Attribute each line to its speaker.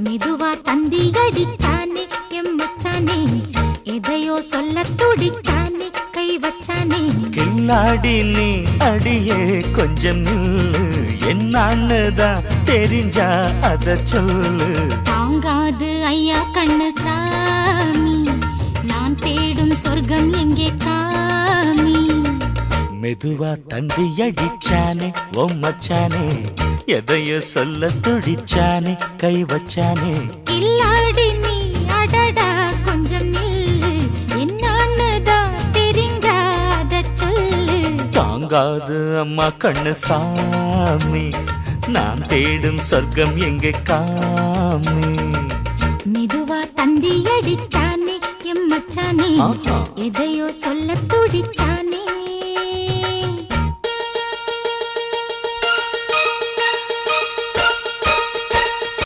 Speaker 1: மெதுவா தந்தி அடிச்சானே எம் மச்சானே, எதையோ சொல்ல துடிச்சானே கை வச்சானே.
Speaker 2: கில்லாடி நீ அடியே கொஞ்சம் நில்லு, என்னான்னுதான் தெரிஞ்சா அத சொல்லு.
Speaker 1: தாங்காது ஐயா கண்ணு சாமி, நான் தேடும் சொர்க்கம் எங்கே காமி.
Speaker 2: மெதுவா தந்தி அடிச்சானே ஓ மச்சானே, எதையோ சொல்ல துடிச்சானே கை வச்சானே.
Speaker 1: கில்லாடி நீ அடடா கொஞ்சம் நில்லு, என்னான்னுதான் தெரிஞ்சாத சொல்லு.
Speaker 2: தாங்காது அம்மா கண்ணு சாமி, நான் தேடும் சொர்க்கம் எங்கே காமி.
Speaker 1: மெதுவா தந்தி அடிச்சானே எம் மச்சானே, எதையோ சொல்ல துடிச்சானே